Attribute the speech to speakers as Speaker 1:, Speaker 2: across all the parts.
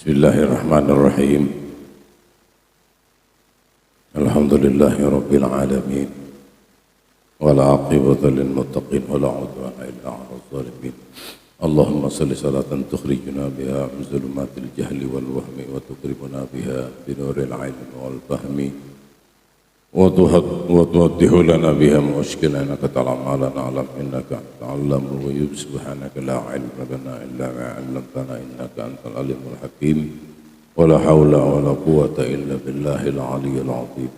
Speaker 1: Bismillahirrahmanirrahim. Alhamdulillahi rabbil alamin. Wal aqibatu lil muttaqin wala udwana illa 'alal zalimin. Allahumma shalli salatan tukhrijuna biha min zulumatil jahli wal wahmi wa tuqribuna biha bi nuril 'ilmi wal fahmi wa tuwaddihu lana biha mushkilana ka ta'lamu na'lam innaka ta'lamul ghuyub subhanaka la 'ilma lana illa ma 'allamtana innaka antal alimul hakim wa la haula wa la quwwata illa billahil 'aliyyil 'azim.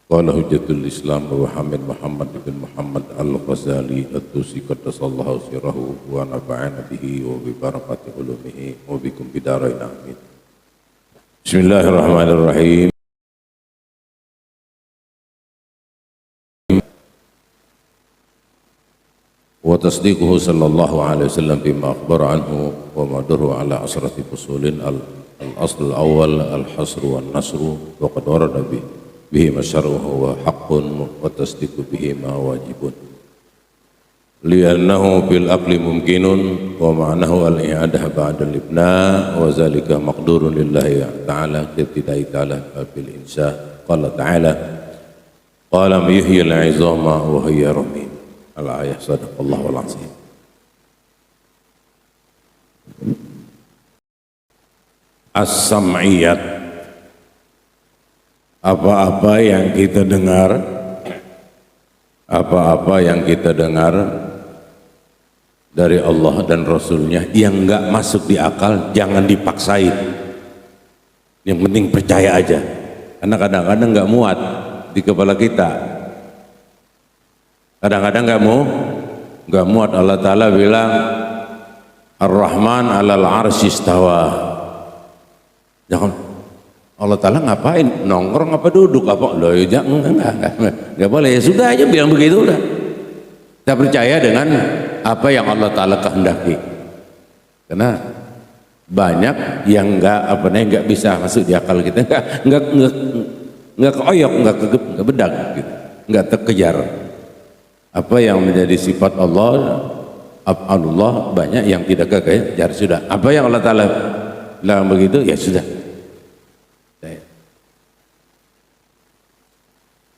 Speaker 1: Qala hujjatul Islam wa Hamid Muhammad bin Muhammad Al-Ghazali At-Tusi qaddasallahu sirrahu wa nafa'ana bihi wa bi barakati ulumihi wa bikum bidarain amin. Bismillahirrahmanirrahim. Wa tasdiquhu sallallahu alaihi wasallam bima akhbara anhu wa maduru ala asrati fusulin al-asl al-awwal al-hasr wa an-nasr wa qad warada bihi masyaruhu wa haqqun wa tasdiqu bihi ma wajibun li'annahu bil aqli mumkinun wa ma'nahu al-i'adah ba'da al-ibna wa zalika maqdurun lillahi ta'ala ibtida'i ta'ala bil insya qala ta'ala qala yuhyil 'izama wa hiya ramim. Al-ayah sadaqallahu al-azim. As-sam'iyat, apa-apa yang kita dengar, apa-apa yang kita dengar dari Allah dan Rasulnya yang enggak masuk di akal jangan dipaksain, yang penting percaya aja, karena kadang-kadang enggak muat di kepala kita. Kadang-kadang nggak muat. Allah Ta'ala bilang Ar-Rahman 'alal 'arsy istawa. Jangan Allah Ta'ala ngapain? Nongkrong apa duduk apa? Loh ya enggak boleh. Ya sudah aja bilang begitu udah. Kita percaya dengan apa yang Allah Ta'ala kehendaki. Karena banyak yang nggak bisa masuk di akal kita, nggak keoyok, nggak bedak, gitu. Nggak terkejar. Apa yang menjadi sifat Allah, af'alullah banyak yang tidak kekejar sudah. Apa yang Allah Ta'ala bilang begitu ya sudah.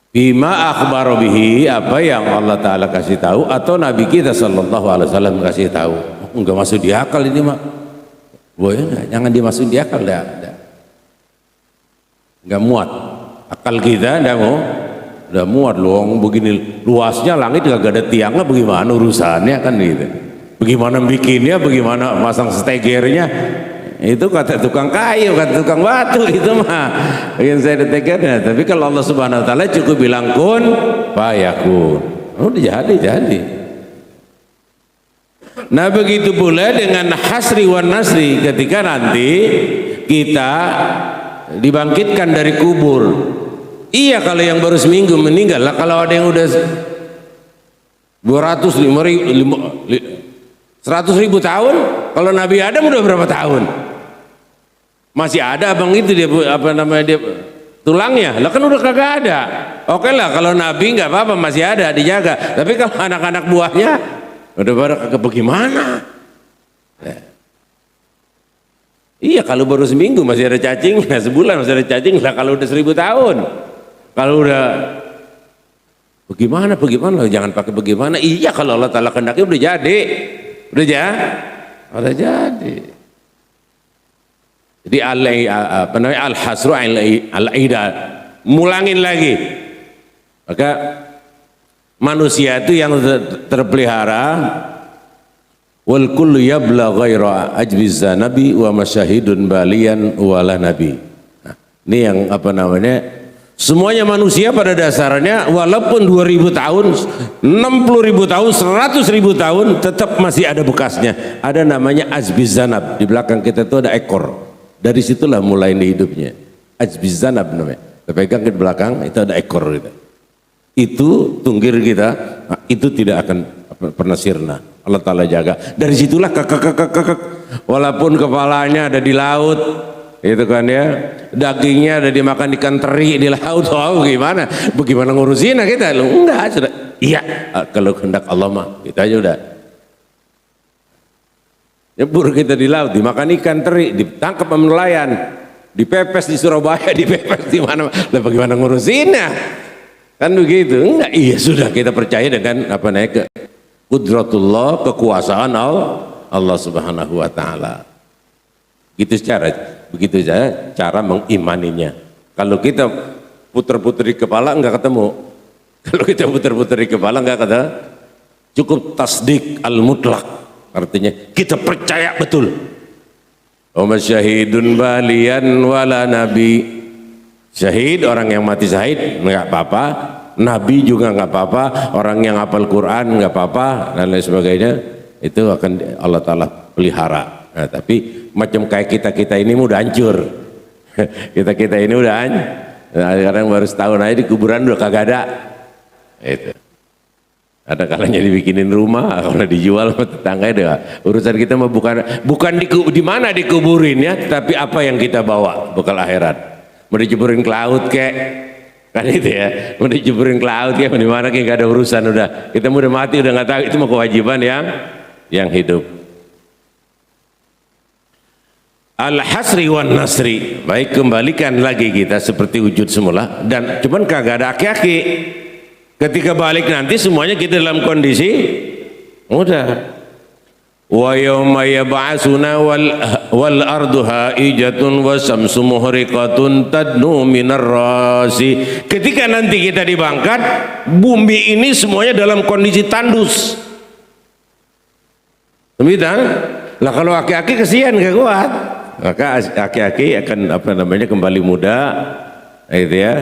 Speaker 1: Bima akhbar bihi, apa yang Allah Ta'ala kasih tahu atau Nabi kita sallallahu alaihi wasallam kasih tahu. Enggak masuk di akal ini mak. Boleh enggak? Jangan dimasukin di akal dah. Enggak muat. Akal kita enggak mau. Udah muat loh, begini luasnya langit gak ada tiangnya, bagaimana urusannya kan gitu. Bagaimana bikinnya, bagaimana masang stegernya, itu kata tukang kayu, kata tukang batu itu mah bikin saya stegernya. Tapi kalau Allah Subhanahu Wa Taala cukup bilang kun fayakun, udah jadi. Nah begitu pula dengan hasri wan nasri, ketika nanti kita dibangkitkan dari kubur. Iya kalau yang baru seminggu meninggal lah, kalau ada yang udah 100 ribu tahun, kalau Nabi Adam udah berapa tahun? Masih ada abang itu dia apa namanya dia tulangnya, lah kan udah kagak ada. Oke lah kalau Nabi nggak apa-apa masih ada dijaga, tapi kalau anak-anak buahnya udah pada kagak bagaimana? Iya kalau baru seminggu masih ada cacing, nah sebulan masih ada cacing lah, kalau udah 1000 tahun. Kalau udah bagaimana jangan pakai bagaimana. Iya kalau Allah Ta'ala kehendaki udah jadi, udah jadi. Jadi apa namanya al-hasru al-ida, mulangin lagi. Maka manusia itu yang terpelihara wal kullu yabla ghaira ajbiz nabi wa masyahidun balian wala nabi. Nah, ini yang apa namanya, semuanya manusia pada dasarnya walaupun 2000 tahun, 60.000 tahun, 100.000 tahun tetap masih ada bekasnya. Ada namanya ajbizanab, di belakang kita itu ada ekor. Dari situlah mulai hidupnya. Ajbizanab namanya. Kita pegang di belakang itu ada ekor gitu. Itu tunggir kita, nah, itu tidak akan pernah sirna. Allah Ta'ala jaga. Dari situlah walaupun kepalanya ada di laut, itu kan ya, dagingnya ada dimakan ikan teri di laut. Oh bagaimana ngurusin kita? Enggak, sudah. Iya, kalau kehendak Allah mah kita aja udah. Nyebur kita di laut, dimakan ikan teri, ditangkap sama nelayan, dipepes di Surabaya, dipepes di mana. Lah bagaimana ngurusinnya? Kan begitu. Enggak, iya sudah kita percaya dengan apa namanya qudratullah, kekuasaan Allah Subhanahu wa taala. Begitu saja cara mengimaninya. Kalau kita puter-puter di kepala enggak ketemu. Kalau kita puter-puter di kepala enggak ketemu. Cukup tasdik al-mutlak. Artinya kita percaya betul. Wa syahidun balian wala nabi. Syahid, orang yang mati syahid enggak apa-apa, nabi juga enggak apa-apa, orang yang hafal Quran enggak apa-apa dan lain sebagainya, itu akan Allah Ta'ala pelihara. Nah, tapi macam kayak kita ini udah hancur. kita ini udah hancur. Nah, sekarang baru setahun aja di kuburan udah kagak ada. Itu. Ada kalanya dibikinin rumah, kalau dijual sama tetangga itu urusan kita mah bukan di mana dikuburin ya, tapi apa yang kita bawa bekal akhirat. Mau dijeburin ke laut kek, kan itu ya, mau dijeburin ke laut kek, di mana kek gak ada urusan udah. Kita udah mati udah nggak tahu, itu mau kewajiban yang hidup. Al-hasri wan nasri, baik kembalikan lagi kita seperti wujud semula, dan cuman kagak ada aki-aki. Ketika balik nanti semuanya kita dalam kondisi mudah. Wa yawma yab'asuna wal ardu haijatun wa samsu muhriqatun tadnu minar rasi. Ketika nanti kita dibangkat, bumi ini semuanya dalam kondisi tandus. Demikian. Lah kalau aki-aki kesian gak kuat. Maka aki-aki akan kembali muda, itu ya.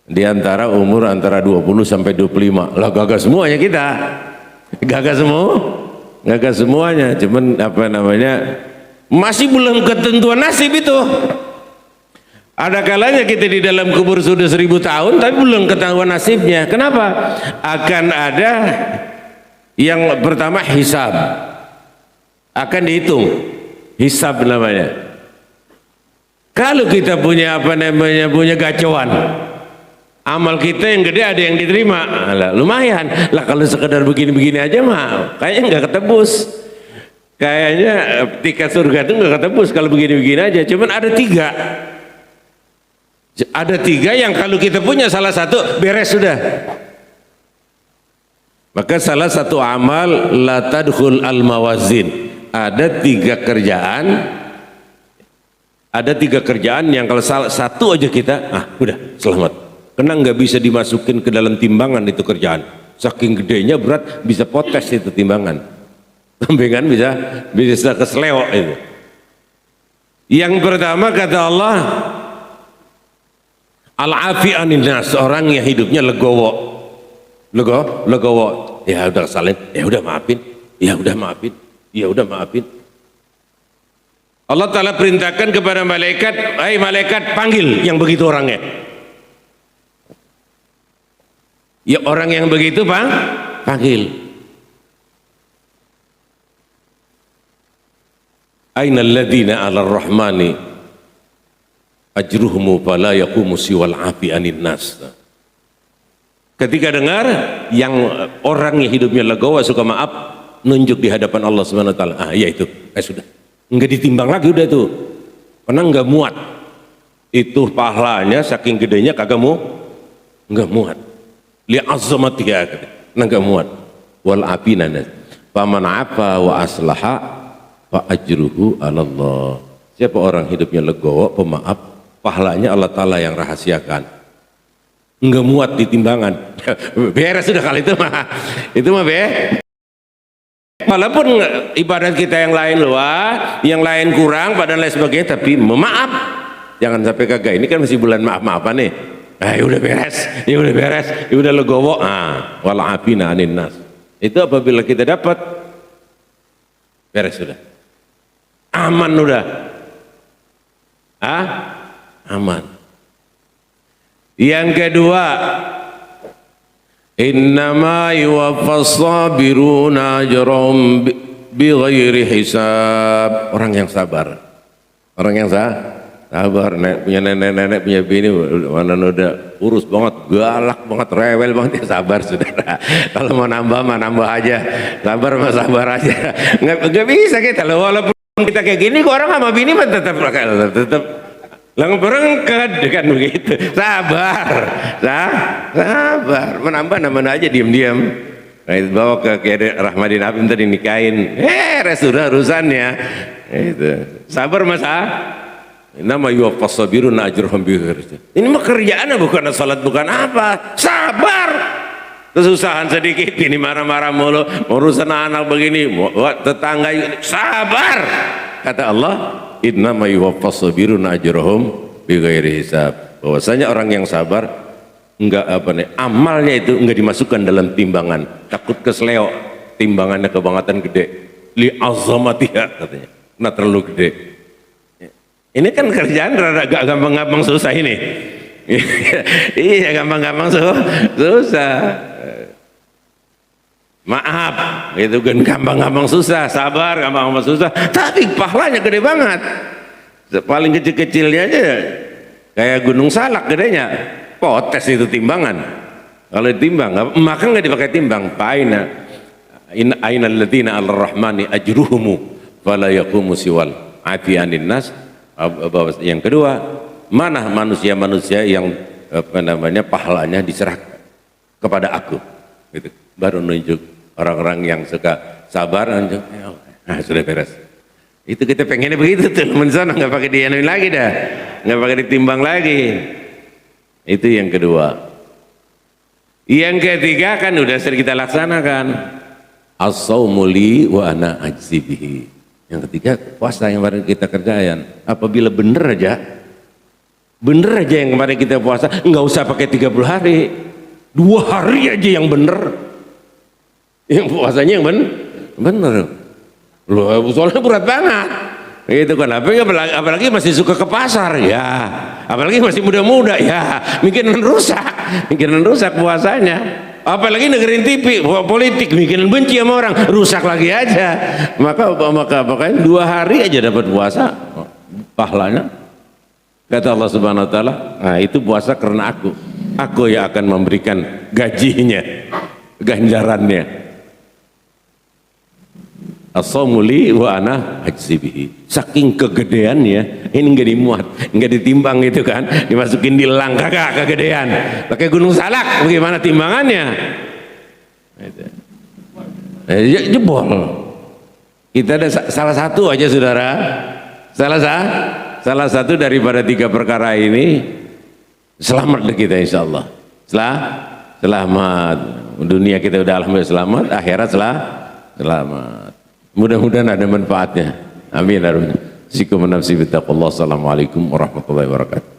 Speaker 1: Di antara umur antara 20 sampai 25. Lah gagah semuanya kita. Gagah semuanya, cuman masih belum ketentuan nasib itu. Ada kalanya kita di dalam kubur sudah 1000 tahun tapi belum ketahuan nasibnya. Kenapa? Akan ada yang pertama hisab, akan dihitung hisab namanya. Kalau kita punya punya gacauan, amal kita yang gede ada yang diterima, lumayan lah. Kalau sekedar begini-begini aja mah kayaknya nggak ketebus, kayaknya tiket surga itu nggak ketebus kalau begini-begini aja. Cuman ada tiga yang kalau kita punya salah satu beres sudah. Maka salah satu amal la tadkhul al mawazin, ada tiga kerjaan yang kalau salah satu aja kita udah selamat. Karena nggak bisa dimasukin ke dalam timbangan itu kerjaan. Saking gedenya berat bisa potes itu timbangan. Timbangan bisa kesleo itu. Yang pertama kata Allah, al-afi anin nas, orang yang hidupnya legowo. Ya udah salin, ya udah maafin. Allah Ta'ala perintahkan kepada malaikat, hai malaikat panggil yang begitu orangnya. Ya orang yang begitu panggil. Ainal ladzina 'alal rahmani ajruhum fala yaqumu siwal afi anin nas. Ketika dengar yang orang yang hidupnya legowo suka maaf, nunjuk di hadapan Allah Subhanahu wa taala. Ya itu, sudah. Enggak ditimbang lagi udah itu. Karena enggak muat. Itu pahalanya saking gedenya enggak muat. Li azamatiha, enggak muat. Wal afina, faman afa wa aslaha fa ajruhu 'ala Allah. Siapa orang hidupnya legowo, pemaaf, pahalanya Allah Taala yang rahasiakan. Enggak muat di timbangan. Beres sudah kali itu mah. Itu mah walaupun ibadat kita yang lain luar, yang lain kurang, pada lain sebagainya, tapi memaaf. Jangan sampai kagak. Ini kan masih bulan maaf-maafan nih. Ya udah beres, ya udah legowo. Wal afina anin nas. Itu apabila kita dapat beres sudah. Aman udah. Aman. Yang kedua, innama yuwaffas sabiruna ajrahum bighairi hisab. Orang yang sabar Sabar, punya nenek-nenek, punya bini, mana udah urus banget, galak banget, rewel banget, ya sabar saudara. Kalau mau nambah mah nambah aja, sabar aja. Nggak bisa kita loh, walaupun kita kayak gini, orang sama bini mah tetap lang berengket kan begitu. Sabar, menambah aja diam-diam. Nah, itu bawa ke Kiai Rahmadin Abim tadi nikahin, sudah urusannya. Itu sabar masa. Nama yuwaffas sabiruna ajruhum bighairi. Ini mah kerjaannya bukan salat, bukan apa. Sabar. Kesusahan sedikit ini marah-marah mulu, urusan anak begini, tetangga ini. Sabar. Kata Allah, innama yuwaffas sabiruna ajruhum bighairi hisab. Bahwasanya orang yang sabar enggak amalnya itu enggak dimasukkan dalam timbangan. Takut kesleo, timbangannya kebangetan gede. Li azamatiha katanya. Nah terlalu gede. Ini kan kerjaan rada gak gampang-gampang susah ini. Iya gampang-gampang susah. Maaf, itu kan gampang-gampang susah, sabar gampang-gampang susah. Tapi pahalanya gede banget. Paling kecil-kecilnya aja kayak Gunung Salak gedenya. Potes itu timbangan. Kalau ditimbang, maka nggak dipakai timbang. Aina alladziina 'alal rahmani ajruhumu fala yaqumu siwal afianin nas. Yang kedua, mana manusia-manusia yang pahalanya diserahkan kepada aku, gitu. Baru nunjuk orang-orang yang suka sabar, nunjuk, nah sudah beres. Itu kita pengennya begitu tuh, mensana nggak pakai dianuin lagi dah, nggak pakai ditimbang lagi. Itu yang kedua. Yang ketiga kan udah sering kita laksanakan, as-saumu li wa ana ajzi bihi. Yang ketiga, puasa yang kemarin kita kerjakan. Apabila bener aja yang kemarin kita puasa, nggak usah pakai 30 hari, 2 hari aja yang bener. Yang puasanya yang bener. Loh, soalnya berat banget. Itu kan, apalagi masih suka ke pasar, ya. Apalagi masih muda-muda, ya. Mikirin rusak puasanya. Apalagi dengerin TV politik, bikin benci sama orang, rusak lagi aja. Maka 2 hari aja dapat puasa pahalanya. Kata Allah Subhanahu wa taala, nah itu puasa karena aku yang akan memberikan gajinya, ganjarannya. As-saumu li wa ana ajzi bihi. Saking kegedeannya ini nggak dimuat, nggak ditimbang itu kan, dimasukin di elang, kagak kegedean. Pakai Gunung Salak, bagaimana timbangannya? Jebol. Kita ada salah satu aja saudara, salah satu daripada 3 perkara ini, selamat deh kita insya Allah. Selamat. Dunia kita udah alhamdulillah selamat, akhirat selamat. Mudah-mudahan ada manfaatnya. Amin. Sikum nafsi bittaqullah. Assalamualaikum warahmatullahi wabarakatuh.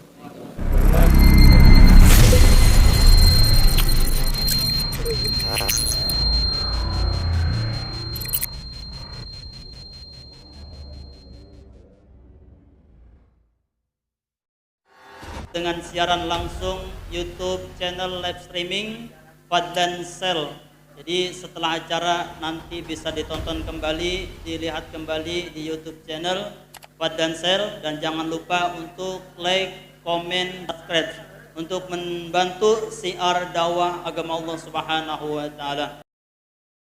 Speaker 2: Dengan siaran langsung YouTube channel live streaming Fadlan Sel. Jadi setelah acara nanti bisa ditonton kembali, dilihat kembali di YouTube channel Fadlan Sel, dan jangan lupa untuk like, komen, subscribe untuk membantu siar dakwah agama Allah Subhanahu wa taala.